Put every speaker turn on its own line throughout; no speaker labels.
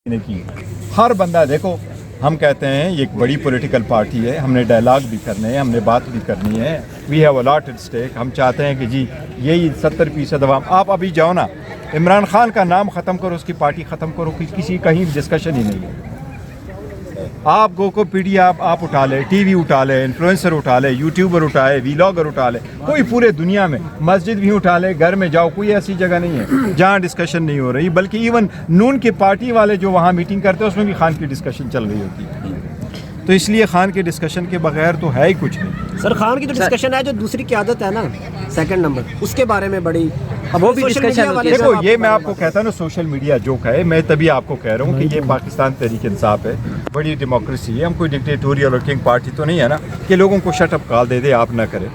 نے کی ہر بندہ دیکھو ہم کہتے ہیں یہ ایک بڑی پولیٹیکل پارٹی ہے، ہم نے ڈائلاگ بھی کرنے ہیں، ہم نے بات بھی کرنی ہے، we have a lot at stake. ہم چاہتے ہیں کہ جی یہی 70% عوام. آپ ابھی جاؤ نا عمران خان کا نام ختم کرو، اس کی پارٹی ختم کرو، کسی کہیں ڈسکشن ہی نہیں ہے. آپ کو پی ڈی آپ اٹھا لے، ٹی وی اٹھا لے، انفلوئنسر اٹھا لے، یوٹیوبر اٹھا لے، ویلاگر اٹھا لے، کوئی پورے دنیا میں مسجد بھی اٹھا لے، گھر میں جاؤ، کوئی ایسی جگہ نہیں ہے جہاں ڈسکشن نہیں ہو رہی. بلکہ ایون نون کی پارٹی والے جو وہاں میٹنگ کرتے ہیں اس میں بھی خان کی ڈسکشن چل رہی ہوتی ہے. تو اس لیے خان کے ڈسکشن کے بغیر تو ہے ہی کچھ نہیں.
سر خان کی جو ڈسکشن ہے جو دوسری قیادت ہے نا سیکنڈ نمبر، اس کے بارے میں بڑی
وہ بھی ڈسکشن ہوتی ہے.
دیکھو یہ میں آپ کو کہتا ہوں نا سوشل میڈیا جو ہے، میں تبھی آپ کو کہہ رہا ہوں کہ یہ پاکستان تحریک انصاف ہے، بڑی ڈیموکریسی ہے. ہم کوئی ڈکٹیٹوریل اور کنگ پارٹی تو نہیں ہے نا کہ لوگوں کو شٹ اپ کال دے دے آپ نہ کریں.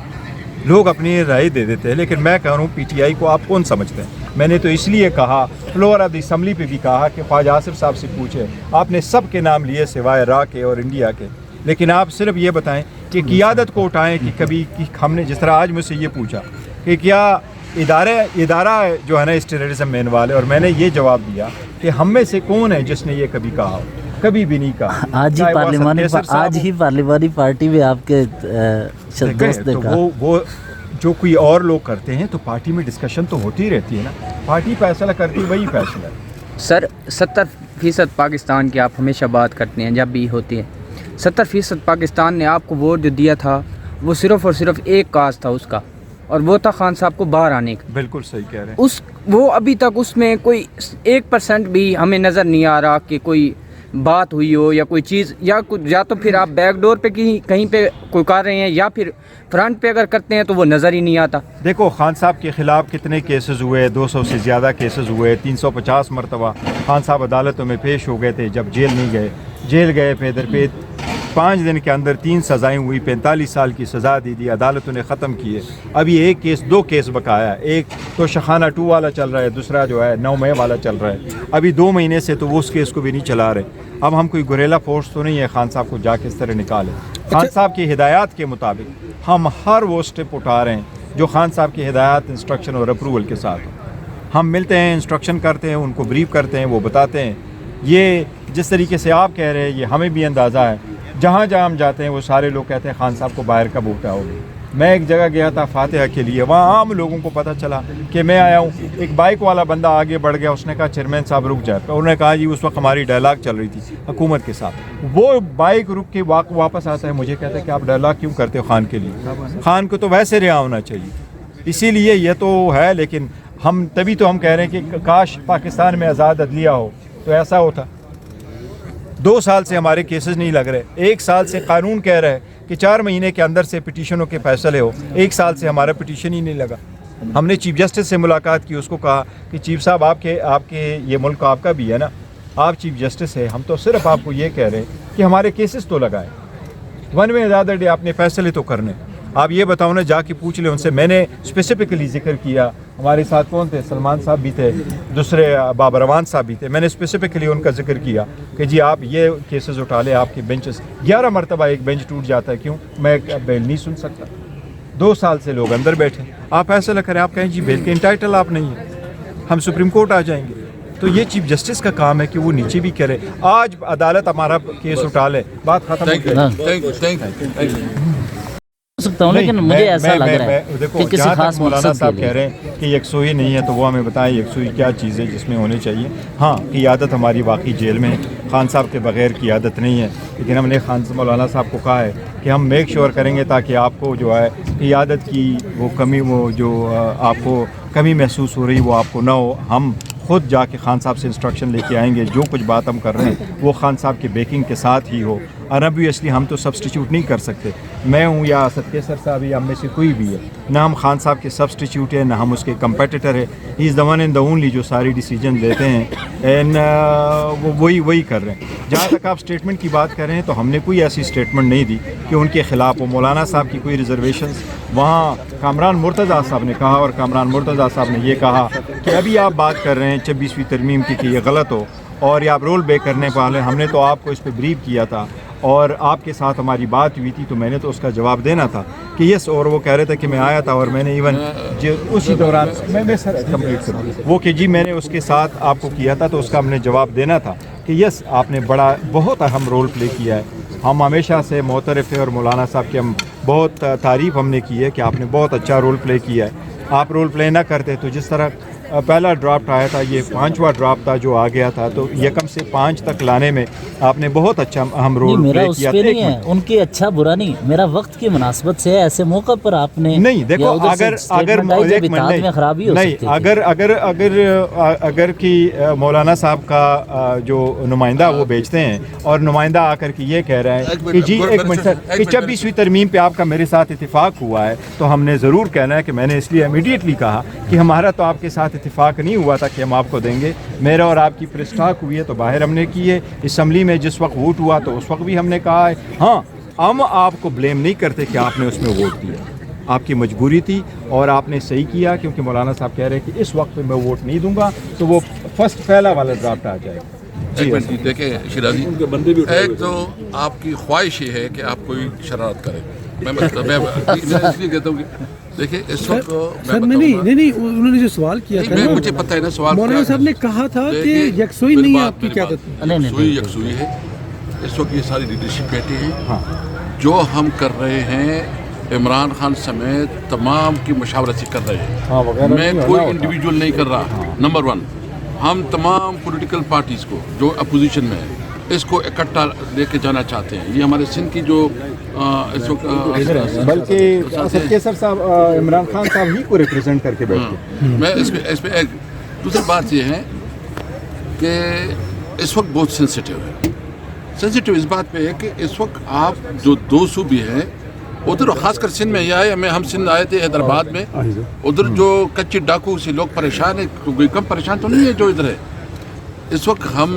لوگ اپنی رائے دے دیتے ہیں، لیکن میں کہہ رہا ہوں پی ٹی آئی کو آپ کون سمجھتے ہیں؟ میں نے تو اس لیے کہا فلور آف دی اسمبلی پہ بھی کہا کہ خواجہ آصف صاحب سے پوچھے. آپ نے سب کے نام لیے سوائے را کے اور انڈیا کے، لیکن آپ صرف یہ بتائیں کہ قیادت کو اٹھائیں کہ کبھی ہم نے جس طرح آج مجھ سے یہ پوچھا کہ کیا ادارہ جو ہے نا اس ٹیررزم میں انوالو ہے، اور میں نے یہ جواب دیا کہ ہم میں سے کون ہے جس نے یہ کبھی کہا ہو؟ کبھی بھی نہیں کہا.
آج ہی پارلیمانی پارٹی میں آپ کے دوست نے کہا.
وہ جو کوئی اور لوگ کرتے ہیں تو پارٹی میں ڈسکشن تو ہوتی رہتی ہے نا، پارٹی فیصلہ کرتی وہی فیصلہ ہے.
سر 70% پاکستان کی آپ ہمیشہ بات کرتے ہیں جب بھی ہوتی ہے. 70% پاکستان نے آپ کو ووٹ جو دیا تھا وہ صرف اور صرف ایک کاز تھا اس کا، اور وہ تھا خان صاحب کو باہر آنے کا.
بالکل صحیح کہہ رہے ہیں.
وہ ابھی تک اس میں کوئی 1% بھی ہمیں نظر نہیں آ رہا کہ کوئی بات ہوئی ہو یا کوئی چیز، یا تو پھر آپ بیک ڈور پہ کہیں پہ کوئی کر رہے ہیں، یا پھر فرنٹ پہ اگر کرتے ہیں تو وہ نظر ہی نہیں آتا.
دیکھو خان صاحب کے خلاف کتنے کیسز ہوئے، 200 سے زیادہ کیسز ہوئے، 350 مرتبہ خان صاحب عدالتوں میں پیش ہو گئے تھے. جب جیل نہیں گئے، جیل گئے پہ 5 دن کے اندر 3 سزائیں ہوئی، 45 سال کی سزا دی عدالتوں نے ختم کیے. ابھی 2 کیس بقایا، ایک تو شخانہ 2 والا چل رہا ہے، دوسرا جو ہے 9 مئی والا چل رہا ہے. ابھی 2 مہینے سے تو وہ اس کیس کو بھی نہیں چلا رہے. اب ہم کوئی گوریلا فورس تو نہیں ہے خان صاحب کو جا کے اس طرح نکالے. خان صاحب کی ہدایات کے مطابق ہم ہر وہ اسٹیپ اٹھا رہے ہیں جو خان صاحب کی ہدایات، انسٹرکشن اور اپروول کے ساتھ ہو. ہم ملتے ہیں، انسٹرکشن کرتے ہیں، ان کو بریف کرتے ہیں، وہ بتاتے ہیں. یہ جس طریقے سے آپ کہہ رہے ہیں یہ ہمیں بھی اندازہ ہے. جہاں ہم جاتے ہیں وہ سارے لوگ کہتے ہیں خان صاحب کو باہر کب اٹھاؤ گے. میں ایک جگہ گیا تھا فاتحہ کے لیے، وہاں عام لوگوں کو پتہ چلا کہ میں آیا ہوں. ایک بائک والا بندہ آگے بڑھ گیا، اس نے کہا چیئرمین صاحب رک جائے. انہوں نے کہا جی اس وقت ہماری ڈائلاگ چل رہی تھی حکومت کے ساتھ. وہ بائک رک کے واپس آتا ہے، مجھے کہتا ہے کہ آپ ڈائلاگ کیوں کرتے ہو خان کے لیے؟ خان کو تو ویسے رہا ہونا چاہیے. اسی لیے یہ تو ہے، لیکن ہم تبھی تو ہم کہہ رہے ہیں کہ کاش پاکستان میں آزاد عدلیہ ہو تو ایسا ہوتا. 2 سال سے ہمارے کیسز نہیں لگ رہے، 1 سال سے قانون کہہ رہے ہیں کہ 4 مہینے کے اندر سے پٹیشنوں کے فیصلے ہو. 1 سال سے ہمارا پٹیشن ہی نہیں لگا. ہم نے چیف جسٹس سے ملاقات کی، اس کو کہا کہ چیف صاحب آپ کے یہ ملک آپ کا بھی ہے نا، آپ چیف جسٹس ہے، ہم تو صرف آپ کو یہ کہہ رہے ہیں کہ ہمارے کیسز تو لگائیں. 1 وے زیادہ ڈے آپ نے فیصلے تو کرنے. آپ یہ بتاؤ نا، جا کے پوچھ لیں ان سے. میں نے اسپیسیفکلی ذکر کیا، ہمارے ساتھ کون تھے؟ سلمان صاحب بھی تھے، دوسرے بابر امان صاحب بھی تھے. میں نے اسپیسیفکلی ان کا ذکر کیا کہ جی آپ یہ کیسز اٹھا لیں. آپ کے بینچز 11 مرتبہ ایک بینچ ٹوٹ جاتا ہے، کیوں؟ میں بیل نہیں سن سکتا. 2 سال سے لوگ اندر بیٹھے. آپ فیصلہ کریں، آپ کہیں جی بیل کے انٹائٹل آپ نہیں ہیں، ہم سپریم کورٹ آ جائیں گے. تو یہ چیف جسٹس کا کام ہے کہ وہ نیچے بھی کرے. آج عدالت ہمارا کیس اٹھا لے، بات ختم ہو گئی.
سکتا ہوں، لیکن مجھے ایسا لگ رہا ہے کہ کسی خاص
مولانا
مقصد
صاحب
کے
کہہ رہے ہیں کہ یکسوئی نہیں ہے، تو وہ ہمیں بتائیں یکسوئی کیا چیز ہے جس میں ہونی چاہیے. ہاں قیادت ہماری واقعی جیل میں ہے، خان صاحب کے بغیر قیادت نہیں ہے. لیکن ہم نے مولانا صاحب کو کہا ہے کہ ہم میک شور کریں گے تاکہ آپ کو جو ہے قیادت کی وہ کمی، وہ جو آپ کو کمی محسوس ہو رہی وہ آپ کو نہ ہو. ہم خود جا کے خان صاحب سے انسٹرکشن لے کے آئیں گے، جو کچھ بات ہم کر رہے ہیں وہ خان صاحب کے بیکنگ کے ساتھ ہی ہو. اور obviously ہم تو سبسٹیچیوٹ نہیں کر سکتے. میں ہوں یا اسد کیسر صاحب یا ہم میں سے کوئی بھی ہے، نہ ہم خان صاحب کے سبسٹیچیوٹ ہیں، نہ ہم اس کے کمپیٹیٹر ہے. He is the one and the only جو ساری ڈیسیجن لیتے ہیں، اینڈ وہ وہی کر رہے ہیں. جہاں تک آپ اسٹیٹمنٹ کی بات کر رہے ہیں تو ہم نے کوئی ایسی اسٹیٹمنٹ نہیں دی کہ ان کے خلاف وہ مولانا صاحب کی کوئی ریزرویشنز. وہاں کامران مرتضیٰ صاحب نے کہا، اور کامران مرتضیٰ صاحب نے یہ کہا کہ ابھی آپ بات کر رہے ہیں 26ویں ترمیم کی کہ یہ غلط ہو اور یہ آپ رول بیک کرنے والے. ہم نے تو آپ کو اس پہ بریف کیا تھا اور آپ کے ساتھ ہماری بات ہوئی تھی، تو میں نے تو اس کا جواب دینا تھا کہ یس. اور وہ کہہ رہے تھے کہ میں آیا تھا اور میں نے ایون اسی دوران میں سر کمپلیٹ کروں وہ کہ جی میں نے اس کے ساتھ آپ کو کیا تھا، تو اس کا ہم نے جواب دینا تھا کہ یس آپ نے بہت اہم رول پلے کیا ہے. ہم ہمیشہ سے معترف ہیں اور مولانا صاحب کی ہم بہت تعریف ہم نے کی ہے کہ آپ نے بہت اچھا رول پلے کیا ہے. آپ رول پلے نہ کرتے تو جس طرح پہلا ڈرافٹ آیا تھا یہ 5واں ڈرافٹ تھا جو آ گیا تھا, تو یکم سے 5 تک لانے میں آپ نے بہت اچھا اہم رول
میرا
پلے
اس
کیا.
پہ نہیں ہے ان کی اچھا برا نہیں, میرا وقت کی مناسبت سے ایسے موقع پر آپ نے
نہیں دیکھو اگر کہ مولانا صاحب کا جو نمائندہ وہ بیچتے ہیں اور نمائندہ آ کر کے یہ کہہ رہے ہیں کہ جی ایک منٹ سر کہ 26ویں ترمیم پہ آپ کا میرے ساتھ اتفاق ہوا ہے, تو ہم نے ضرور کہنا ہے کہ میں نے اس لیے امیڈیٹلی کہا کہ ہمارا تو آپ کے ساتھ اتفاق نہیں ہوا تھا کہ ہم آپ کو دیں گے. میرا اور آپ کی پریس ٹاک ہوئی ہے تو باہر ہم نے کی ہے, اسمبلی میں جس وقت ووٹ ہوا تو اس وقت بھی ہم نے کہا ہے. ہاں ہم آپ کو بلیم نہیں کرتے کہ آپ نے اس میں ووٹ دیا, آپ کی مجبوری تھی اور آپ نے صحیح کیا, کیونکہ مولانا صاحب کہہ رہے ہیں کہ اس وقت میں ووٹ نہیں دوں گا تو وہ پہلا والا ڈرافٹ آ جائے گا.
ایک منٹ دیکھیں شیرازی, ایک تو آپ کی خواہش یہ ہے کہ آپ کوئی شرارت کریں. میں اس لیے کہتا ہوں کہ دیکھیں اس وقت
سر نہیں انہوں نے جو سوال کیا تھا
مجھے پتہ ہے نا سوال
مولانا صاحب نے کہا تھا کہ یکسوئی نہیں ہے آپ کی قیادت میں.
یکسوئی ہے اس وقت, یہ ساری لیڈرشپ بیٹھے ہیں. جو ہم کر رہے ہیں عمران خان سمیت تمام کی مشاورت سے کر رہے ہیں, میں کوئی انڈیویجول نہیں کر رہا. نمبر 1, ہم تمام پولیٹیکل پارٹیز کو جو اپوزیشن میں ہیں اس کو اکٹھا لے کے جانا چاہتے ہیں. یہ ہمارے سندھ کی جو اس وقت
بلکہ سر صاحب عمران خان صاحب ہی کو ریپرزینٹ کر کے بیٹھے.
میں اس پہ ایک دوسری بات یہ ہے کہ اس وقت بہت سینسیٹیو اس بات پہ ہے کہ اس وقت آپ جو 2 صوبے ہیں ادھر, خاص کر سندھ میں یہ آئے, ہم سندھ آئے تھے حیدرآباد میں, ادھر جو کچے ڈاکو سے لوگ پریشان ہیں, کوئی کم پریشان تو نہیں ہے جو ادھر ہے. اس وقت ہم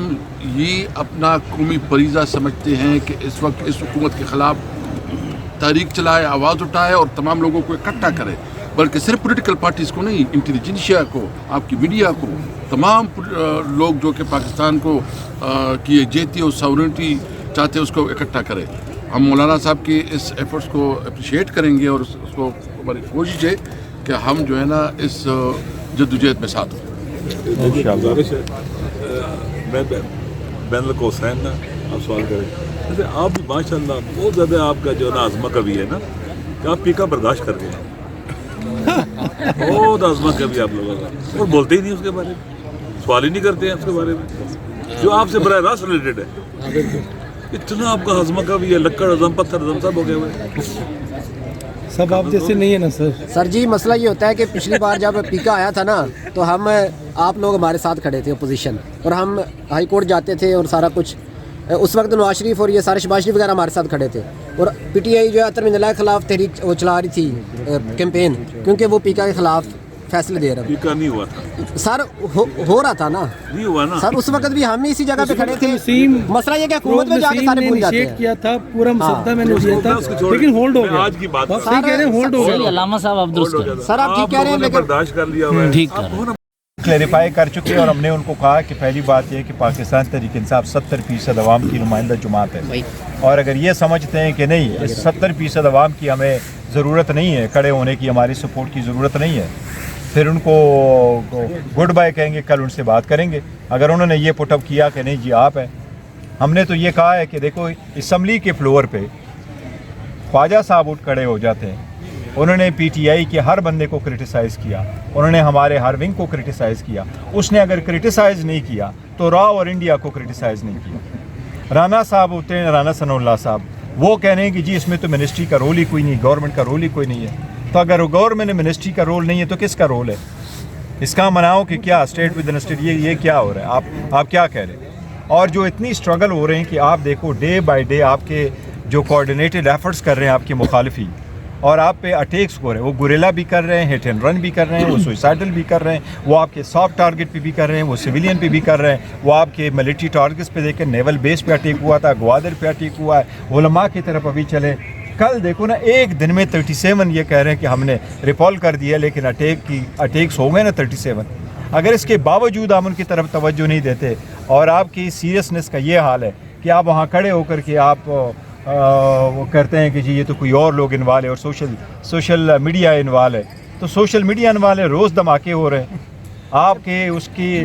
یہ اپنا قومی فریضہ سمجھتے ہیں کہ اس وقت اس حکومت کے خلاف تحریک چلائے, آواز اٹھائے اور تمام لوگوں کو اکٹھا کرے, بلکہ صرف پولیٹیکل پارٹیز کو نہیں, انٹیلیجنسیا کو, آپ کی میڈیا کو, تمام لوگ جو کہ پاکستان کو کی جیتی اور ساورنٹی چاہتے ہیں اس کو اکٹھا کرے. ہم مولانا صاحب کی اس ایفرٹس کو اپریشیٹ کریں گے اور اس کو ہماری کوشش ہے کہ ہم جو ہے نا اس جدوجہد میں ساتھ ہوں.
میں بین القوسین نا آپ سوال کریں, جیسے آپ بھی ماشاء اللہ بہت زیادہ آپ کا جو نا عظمت کبھی ہے نا کہ آپ پیکا برداشت کر گئے, بہت عظمت کبھی آپ لوگوں کا, اور بولتے ہی نہیں اس کے بارے میں, سوال ہی نہیں کرتے ہیں اس کے بارے میں جو آپ سے براہ راست ریلیٹڈ ہے. اتنا آپ کا ہضمہ کا بھی ہے, لکڑ ہضم پتھر ہضم سب ہو گئے ہوئے,
سب آپ جیسے نہیں ہے نا سر.
سر جی مسئلہ یہ ہوتا ہے کہ پچھلی بار جب پیکا آیا تھا نا تو ہم آپ لوگ ہمارے ساتھ کھڑے تھے اپوزیشن, اور ہم ہائی کورٹ جاتے تھے اور سارا کچھ. اس وقت نواز شریف اور یہ سارے شہباز شریف وغیرہ ہمارے ساتھ کھڑے تھے, اور پی ٹی آئی جو ہے اطہر منجلہ کے خلاف تحریک وہ چلا رہی تھی کیمپین, کیونکہ وہ پیکا کے خلاف فیصلے دے رہا.
پیکا نہیں ہوا تھا
سر, ہو رہا تھا نا,
نہیں ہوا نا
سر. اس وقت بھی ہم اسی جگہ پہ کھڑے تھے. مسئلہ یہ کہ حکومت میں جا کے سارے بھول جاتے ہیں.
کیا تھا پورا مسودہ میں نے دیا تھا لیکن ہولڈ ہو گیا.
آج کی بات
صحیح کہہ رہے ہیں, ہولڈ ہو گیا.
علامہ صاحب آپ درست کہہ رہے ہیں,
سر آپ ٹھیک کہہ رہے ہیں لیکن
برداشت کر لیا ہوا ہے.
ٹھیک کہہ رہے ہیں,
کلیریفائی کر چکے, اور ہم نے ان کو کہا کہ پہلی بات یہ ہے کہ پاکستان تحریک انصاف 70% عوام کی نمائندہ جماعت ہے, اور اگر یہ سمجھتے ہیں کہ نہیں اس 70% عوام کی ہمیں ضرورت نہیں ہے, کھڑے ہونے کی ہماری سپورٹ کی ضرورت نہیں ہے, پھر ان کو گڈ بائی کہیں گے, کل ان سے بات کریں گے. اگر انہوں نے یہ پٹ اپ کیا کہ نہیں جی آپ ہیں, ہم نے تو یہ کہا ہے کہ دیکھو اسمبلی کے فلور پہ خواجہ صاحب اٹھ کھڑے ہو جاتے ہیں, انہوں نے پی ٹی آئی کے ہر بندے کو کرٹیسائز کیا, انہوں نے ہمارے ہر ونگ کو کرٹیسائز کیا. اس نے اگر کرٹیسائز نہیں کیا تو راؤ اور انڈیا کو کرٹیسائز نہیں کیا. رانا صاحب ہوتے ہیں, رانا ثناء اللہ صاحب, وہ کہہ رہے ہیں کہ جی اس میں تو منسٹری کا رول ہی کوئی نہیں, گورنمنٹ کا رول ہی کوئی نہیں ہے. تو اگر گورنمنٹ میں منسٹری کا رول نہیں ہے تو کس کا رول ہے؟ اس کا مناؤ کہ کیا اسٹیٹ ود ان اسٹیٹ, یہ کیا ہو رہا ہے, آپ کیا کہہ رہے ہیں؟ اور جو اتنی اسٹرگل ہو رہے ہیں کہ آپ دیکھو ڈے بائی ڈے آپ کے جو کوآرڈینیٹڈ ایفرٹس کر رہے ہیں آپ کے مخالفی, اور آپ پہ اٹیکس ہو رہے ہیں, وہ گوریلا بھی کر رہے ہیں, ہٹ اینڈ رن بھی کر رہے ہیں, وہ سوئسائڈل بھی کر رہے ہیں, وہ آپ کے سافٹ ٹارگٹ پہ بھی کر رہے ہیں, وہ سویلین پہ بھی کر رہے ہیں, وہ آپ کے ملٹری ٹارگٹس پہ دیکھیں, نیول بیس پہ اٹیک ہوا تھا, گوادر پہ اٹیک ہوا ہے, علماء کی طرف ابھی چلے. کل دیکھو نا ایک دن میں 37 یہ کہہ رہے ہیں کہ ہم نے ریپال کر دیا, لیکن اٹیکس ہو گئے نا 37. اگر اس کے باوجود آپ ان کی طرف توجہ نہیں دیتے, اور آپ کی سیریسنس کا یہ حال ہے کہ آپ وہاں کھڑے ہو کر کے آپ وہ کرتے ہیں کہ جی یہ تو کوئی اور لوگ انوالو ہے, اور سوشل میڈیا انوالو ہے, تو سوشل میڈیا انوالو ہے, روز دھماکے ہو رہے ہیں. آپ کے اس کی